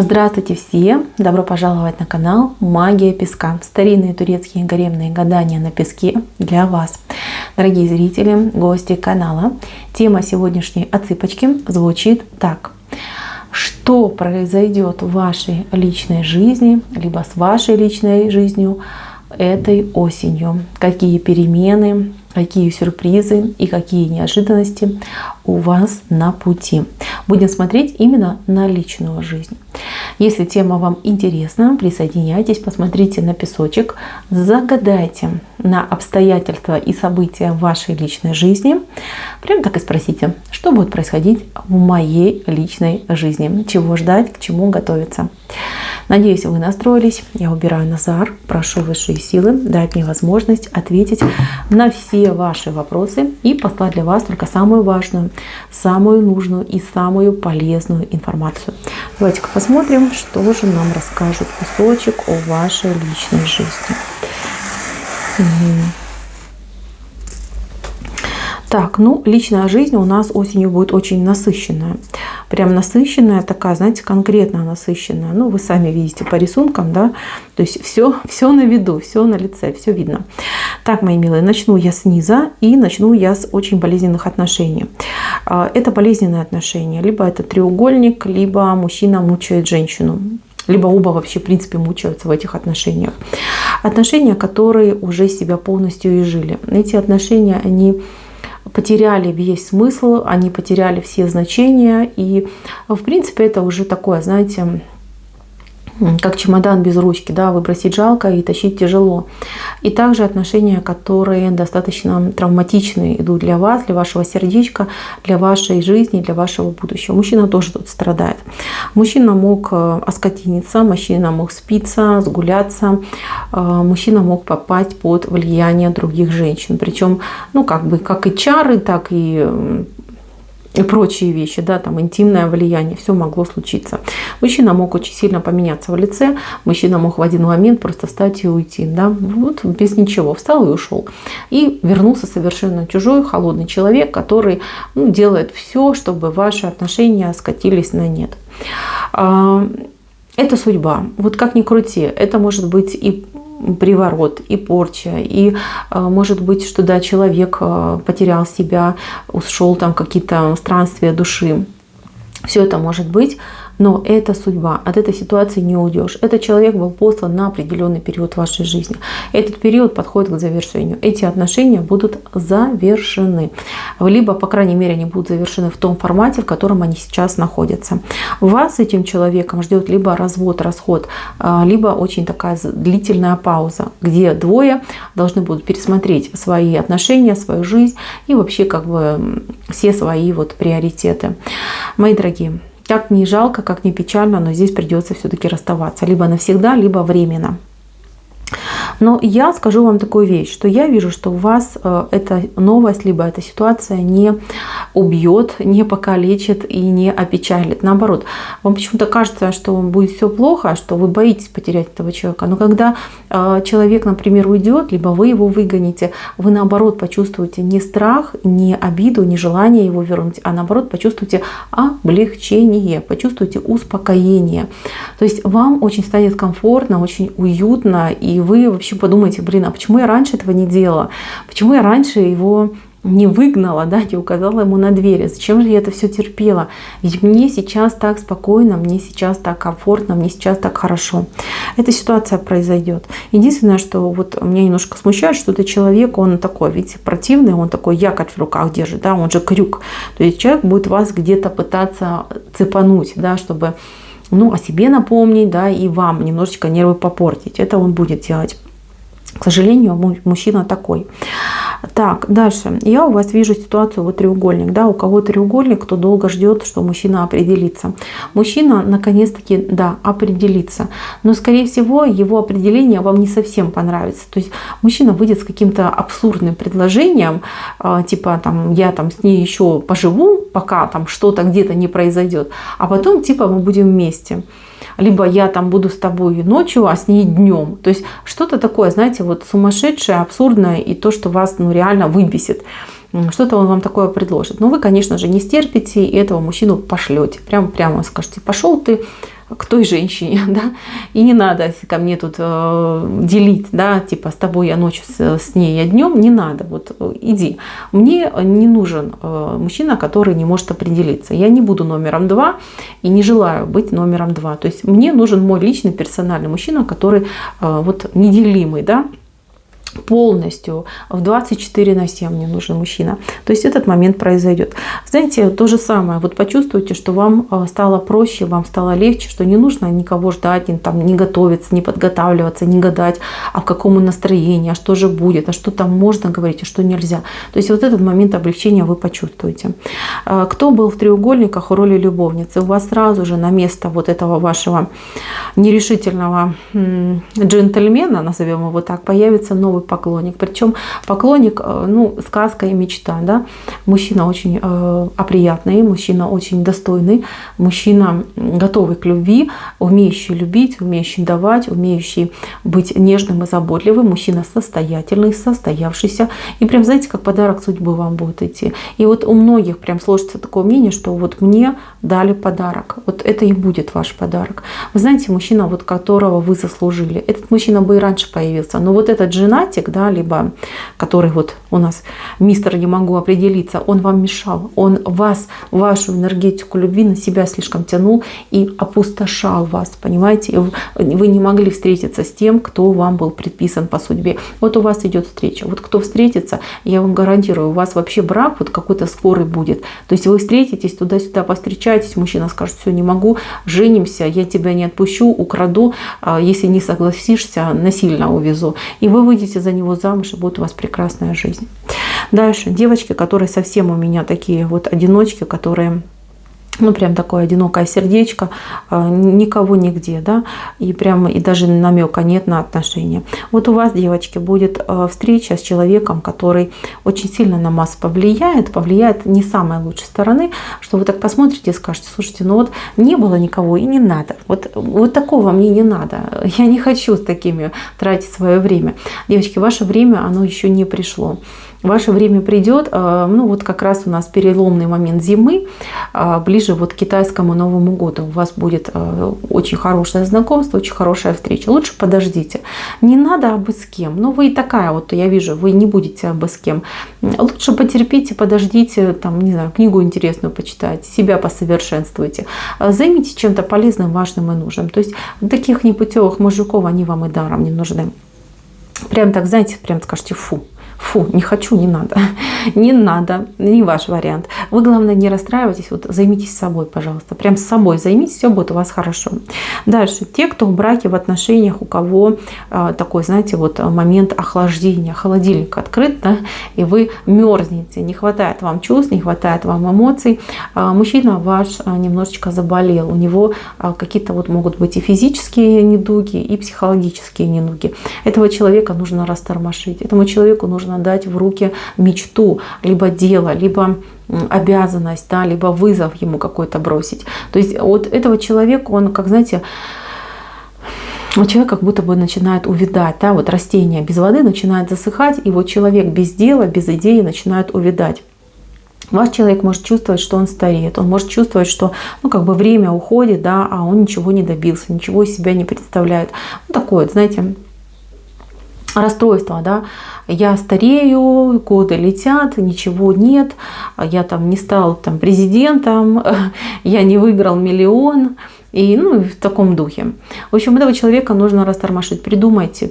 Здравствуйте все! Добро пожаловать на канал Магия Песка. Старинные турецкие гаремные гадания на песке для вас. Дорогие зрители, гости канала, тема сегодняшней отсыпочки звучит так. Что произойдет в вашей личной жизни, либо с вашей личной жизнью этой осенью? Какие перемены, какие сюрпризы и какие неожиданности у вас на пути? Будем смотреть именно на личную жизнь. Если тема вам интересна, присоединяйтесь, посмотрите на песочек, загадайте на обстоятельства и события вашей личной жизни. Прям так и спросите, что будет происходить в моей личной жизни, чего ждать, к чему готовиться. Надеюсь, вы настроились. Я убираю Назар, прошу высшие силы дать мне возможность ответить на все ваши вопросы и послать для вас только самую важную, самую нужную и самую полезную информацию. Давайте-ка посмотрим, что же нам расскажет песочек о вашей личной жизни. Так, личная жизнь у нас осенью будет очень насыщенная. Прям насыщенная такая, знаете, конкретно насыщенная. Вы сами видите по рисункам, да. То есть все на виду, все на лице, все видно. Так, мои милые, начну я снизу и начну я с очень болезненных отношений. Это болезненные отношения. Либо это треугольник, либо мужчина мучает женщину. Либо оба вообще, в принципе, мучаются в этих отношениях. Отношения, которые уже себя полностью изжили. Эти отношения, они потеряли весь смысл, они потеряли все значения. И, в принципе, это уже такое, знаете, как чемодан без ручки, да, выбросить жалко и тащить тяжело. И также отношения, которые достаточно травматичные идут для вас, для вашего сердечка, для вашей жизни, для вашего будущего. Мужчина тоже тут страдает. Мужчина мог оскотиниться, мужчина мог спиться, сгуляться, мужчина мог попасть под влияние других женщин. Причем, как и чары, так и прочие вещи, да, там интимное влияние, все могло случиться. Мужчина мог очень сильно поменяться в лице, мужчина мог в один момент просто встать и уйти, да, без ничего, встал и ушел. И вернулся совершенно чужой, холодный человек, который делает все, чтобы ваши отношения скатились на нет. Это судьба. Как ни крути, это может быть и приворот, и порча, и может быть, что да, человек потерял себя, ушел там какие-то странствия души. Все это может быть, но это судьба. От этой ситуации не уйдешь. Этот человек был послан на определенный период вашей жизни. Этот период подходит к завершению. Эти отношения будут завершены. Либо, по крайней мере, они будут завершены в том формате, в котором они сейчас находятся. Вас с этим человеком ждет либо развод, расход, либо очень такая длительная пауза, где двое должны будут пересмотреть свои отношения, свою жизнь и вообще все свои приоритеты. Мои дорогие, как ни жалко, как ни печально, но здесь придется все-таки расставаться. Либо навсегда, либо временно. Но я скажу вам такую вещь, что я вижу, что вас эта новость, либо эта ситуация не убьет, не покалечит и не опечалит. Наоборот, вам почему-то кажется, что будет все плохо, что вы боитесь потерять этого человека. Но когда человек, например, уйдет, либо вы его выгоните, вы наоборот почувствуете не страх, не обиду, не желание его вернуть, а наоборот почувствуете облегчение, почувствуете успокоение. То есть вам очень станет комфортно, очень уютно, и вы вообще подумаете, а почему я раньше этого не делала? Почему я раньше его не выгнала, да, не указала ему на двери? Зачем же я это все терпела? Ведь мне сейчас так спокойно, мне сейчас так комфортно, мне сейчас так хорошо. Эта ситуация произойдет. Единственное, что меня немножко смущает, что этот человек, он такой, видите, противный, он такой якорь в руках держит, да, он же крюк. То есть человек будет вас где-то пытаться цепануть, да, чтобы о себе напомнить, да, и вам немножечко нервы попортить. Это он будет делать. К сожалению, мужчина такой. Так, дальше. Я у вас вижу ситуацию треугольник. Да, у кого треугольник, кто долго ждет, что мужчина определится. Мужчина наконец-таки, да, определится. Но, скорее всего, его определение вам не совсем понравится. То есть мужчина выйдет с каким-то абсурдным предложением, типа я с ней еще поживу, пока что-то где-то не произойдет, а потом мы будем вместе. Либо я буду с тобой ночью, а с ней днем. То есть что-то такое, знаете, сумасшедшее, абсурдное и то, что вас реально выбесит. Что-то он вам такое предложит. Но вы, конечно же, не стерпите и этого мужчину пошлете. Прямо скажете: пошел ты к той женщине, да, и не надо ко мне тут делить, да, типа с тобой я ночью, с ней я днем, не надо, вот иди. Мне не нужен мужчина, который не может определиться. Я не буду номером 2 и не желаю быть номером 2. То есть мне нужен мой личный персональный мужчина, который вот неделимый, да, полностью в 24/7 мне нужен мужчина. То есть этот момент произойдет. Знаете, то же самое. Вот почувствуйте, что вам стало проще, вам стало легче, что не нужно никого ждать, не готовиться, не подготавливаться, не гадать, а в каком настроении, а что же будет, а что там можно говорить, а что нельзя. То есть вот этот момент облегчения вы почувствуете. Кто был в треугольниках в роли любовницы, у вас сразу же на место вот этого вашего нерешительного джентльмена, назовем его так, появится новый поклонник. Причем поклонник, ну, сказка и мечта, да. Мужчина очень опрятный, мужчина очень достойный, мужчина готовый к любви, умеющий любить, умеющий давать, умеющий быть нежным и заботливым, мужчина состоятельный, состоявшийся. И прям, знаете, как подарок судьбы вам будет идти. И вот у многих прям сложится такое мнение, что вот мне дали подарок. Вот это и будет ваш подарок. Вы знаете, мужчина, вот которого вы заслужили. Этот мужчина бы и раньше появился, но вот этот женатик, да, либо который вот у нас мистер не могу определиться, он вам мешал, он вас, вашу энергетику любви на себя слишком тянул и опустошал вас, понимаете? Вы не могли встретиться с тем, кто вам был предписан по судьбе. Вот у вас идет встреча. Вот кто встретится, я вам гарантирую, у вас вообще брак вот какой-то скорый будет. То есть вы встретитесь, туда-сюда повстречаетесь, мужчина скажет: все, не могу, женимся, я тебя не отпущу, украду, если не согласишься, насильно увезу. И вы выйдете за него замуж, и будет у вас прекрасная жизнь. Дальше. Девочки, которые совсем у меня такие вот одиночки, которые, ну, прям такое одинокое сердечко, никого нигде, да, и прямо и даже намека нет на отношения. Вот у вас, девочки, будет встреча с человеком, который очень сильно на вас повлияет не с самой лучшей стороны, что вы так посмотрите и скажете: слушайте, ну вот не было никого и не надо, вот такого мне не надо, я не хочу с такими тратить свое время. Девочки, ваше время, оно еще не пришло. Ваше время придет, ну вот как раз у нас переломный момент зимы, ближе вот к китайскому Новому году. У вас будет очень хорошее знакомство, очень хорошая встреча. Лучше подождите. Не надо абы с кем. Ну вы и такая вот, я вижу, вы не будете абы с кем. Лучше потерпите, подождите, там, не знаю, книгу интересную почитайте, себя посовершенствуйте. Займитесь чем-то полезным, важным и нужным. То есть таких непутевых мужиков, они вам и даром не нужны. Прям так, знаете, прям скажете: фу, не хочу, не надо. Не надо, не ваш вариант. Вы, главное, не расстраивайтесь, вот займитесь собой, пожалуйста. Прям с собой займитесь, все будет у вас хорошо. Дальше. Те, кто в браке, в отношениях, у кого такой, знаете, вот момент охлаждения, холодильник открыт, да, и вы мерзнете, не хватает вам чувств, не хватает вам эмоций. Мужчина ваш немножечко заболел, у него какие-то вот могут быть и физические недуги, и психологические недуги. Этого человека нужно растормошить, этому человеку нужно дать в руки мечту, либо дело, либо обязанность, да, либо вызов ему какой-то бросить. То есть вот этого человека, он, как знаете, человек как будто бы начинает увядать, да, вот растение без воды начинает засыхать, и вот человек без дела, без идеи начинает увядать. Ваш человек может чувствовать, что он стареет, он может чувствовать, что, ну, как бы время уходит, да, а он ничего не добился, ничего из себя не представляет. Ну, такое, знаете, расстройство, да, я старею, годы летят, ничего нет, я там не стал там президентом, я не выиграл миллион, и, ну, в таком духе. В общем, этого человека нужно растормошить. Придумайте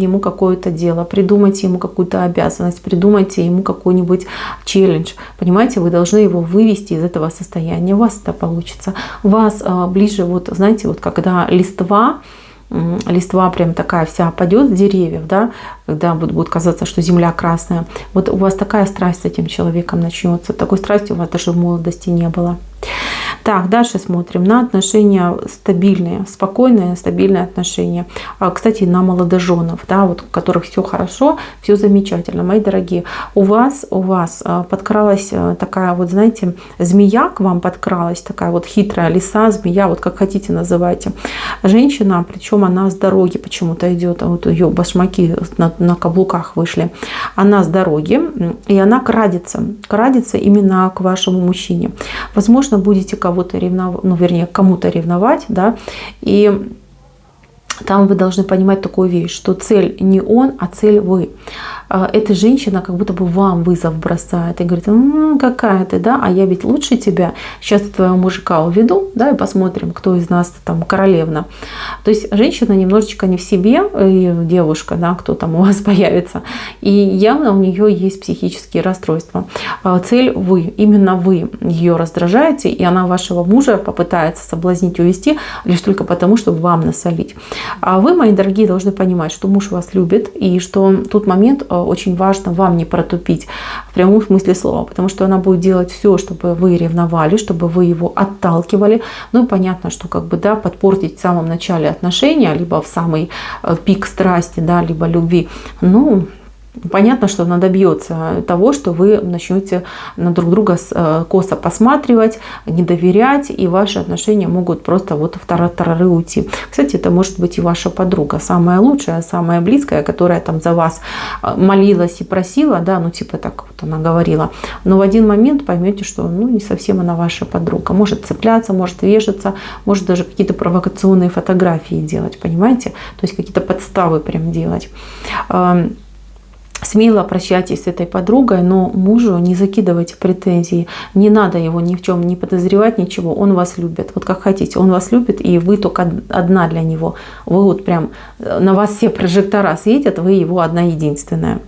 ему какое-то дело, придумайте ему какую-то обязанность, придумайте ему какой-нибудь челлендж. Понимаете, вы должны его вывести из этого состояния. У вас это получится. У вас ближе, вот, знаете, вот когда листва прям такая вся опадет с деревьев, да, когда будет казаться, что земля красная. Вот у вас такая страсть с этим человеком начнется. Такой страсти у вас даже в молодости не было. Так, дальше смотрим на отношения стабильные, спокойные, стабильные отношения. Кстати, на молодоженов, да, вот у которых все хорошо, все замечательно. Мои дорогие, у вас подкралась такая вот, знаете, змея к вам подкралась, такая вот хитрая лиса, змея, вот как хотите называйте. Женщина, причем она с дороги почему-то идет, вот ее башмаки на каблуках вышли. Она с дороги, и она крадется именно к вашему мужчине. Возможно, будете кого кого-то ревновать, ну, вернее, кому-то ревновать, да, и там вы должны понимать такую вещь, что цель не он, а цель вы. Эта женщина как будто бы вам вызов бросает и говорит: какая ты, да, а я ведь лучше тебя. Сейчас твоего мужика уведу, да, и посмотрим, кто из нас там королевна. То есть женщина немножечко не в себе, и девушка, да, кто там у вас появится, и явно у нее есть психические расстройства. Цель вы, именно вы ее раздражаете, и она вашего мужа попытается соблазнить, увести лишь только потому, чтобы вам насолить. А вы, мои дорогие, должны понимать, что муж вас любит, и что тот момент очень важно вам не протупить в прямом смысле слова, потому что она будет делать все, чтобы вы ревновали, чтобы вы его отталкивали. Ну и понятно, что как бы, да, подпортить в самом начале отношения, либо в самый пик страсти, да, либо любви, ну, понятно, что она добьется того, что вы начнете на друг друга косо посматривать, не доверять, и ваши отношения могут просто вот в тартарары уйти. Кстати, это может быть и ваша подруга, самая лучшая, самая близкая, которая там за вас молилась и просила, да, ну типа так вот она говорила. Но в один момент поймете, что ну не совсем она ваша подруга. Может цепляться, может вешаться, может даже какие-то провокационные фотографии делать, понимаете? То есть какие-то подставы прям делать. Смело прощайтесь с этой подругой, но мужу не закидывайте претензии. Не надо его ни в чем не подозревать, ничего. Он вас любит. Вот как хотите. Он вас любит, и вы только одна для него. Вы вот прям, на вас все прожектора светят, вы его одна единственная.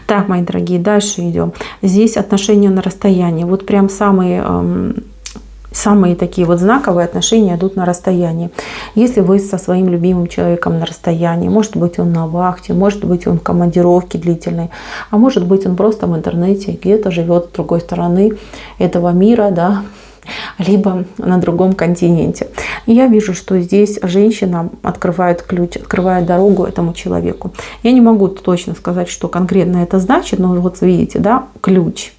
Так, мои дорогие, дальше идем. Здесь отношения на расстоянии. Вот прям самые такие вот знаковые отношения идут на расстоянии. Если вы со своим любимым человеком на расстоянии, может быть он на вахте, может быть он в командировке длительной, а может быть он просто в интернете где-то живет с другой стороны этого мира, да, либо на другом континенте. И я вижу, что здесь женщина открывает ключ, открывает дорогу этому человеку. Я не могу точно сказать, что конкретно это значит, но вот видите, да, ключ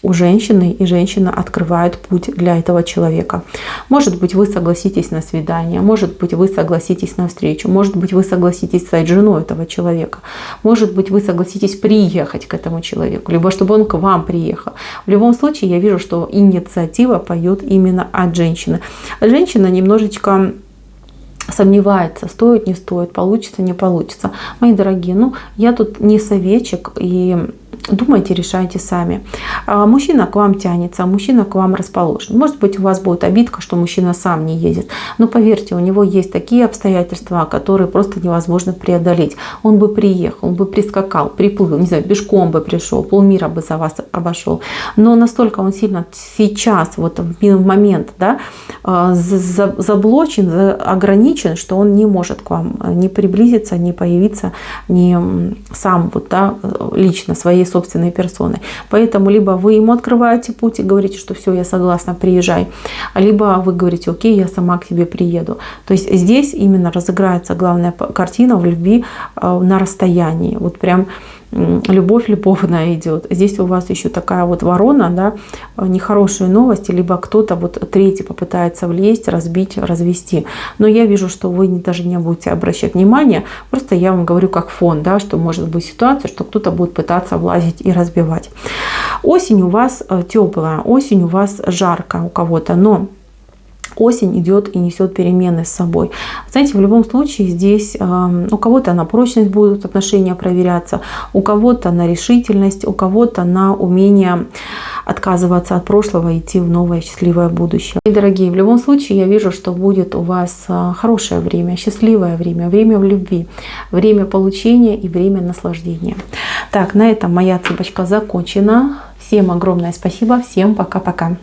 у женщины, и женщина открывает путь для этого человека. Может быть, вы согласитесь на свидание, может быть, вы согласитесь на встречу, может быть, вы согласитесь стать женой этого человека, может быть, вы согласитесь приехать к этому человеку, либо чтобы он к вам приехал. В любом случае, я вижу, что инициатива поет именно от женщины. Женщина немножечко сомневается, стоит, не стоит, получится, не получится. Мои дорогие, ну, я тут не советчик, и думайте, решайте сами. Мужчина к вам тянется, мужчина к вам расположен. Может быть, у вас будет обидка, что мужчина сам не едет. Но поверьте, у него есть такие обстоятельства, которые просто невозможно преодолеть. Он бы приехал, он бы прискакал, приплыл, не знаю, пешком бы пришел, полмира бы за вас обошел. Но настолько он сильно сейчас, вот в момент, да, заблочен, ограничен, что он не может к вам не приблизиться, не появиться, не сам вот, да, лично своей собственной персоной. Поэтому либо вы ему открываете путь и говорите, что все, я согласна, приезжай, либо вы говорите: окей, я сама к тебе приеду. То есть здесь именно разыграется главная картина в любви на расстоянии. Вот прям любовь любовная идет. Здесь у вас еще такая вот ворона, да, нехорошие новости, либо кто-то вот третий попытается влезть, разбить, развести. Но я вижу, что вы даже не будете обращать внимания, просто я вам говорю как фон, да, что может быть ситуация, что кто-то будет пытаться влазить и разбивать. Осень у вас теплая, осень у вас жаркая у кого-то, но осень идет и несет перемены с собой. Знаете, в любом случае здесь у кого-то на прочность будут отношения проверяться, у кого-то на решительность, у кого-то на умение отказываться от прошлого и идти в новое счастливое будущее. И, дорогие, в любом случае я вижу, что будет у вас хорошее время, счастливое время, время в любви, время получения и время наслаждения. Так, на этом моя цепочка закончена. Всем огромное спасибо, всем пока-пока.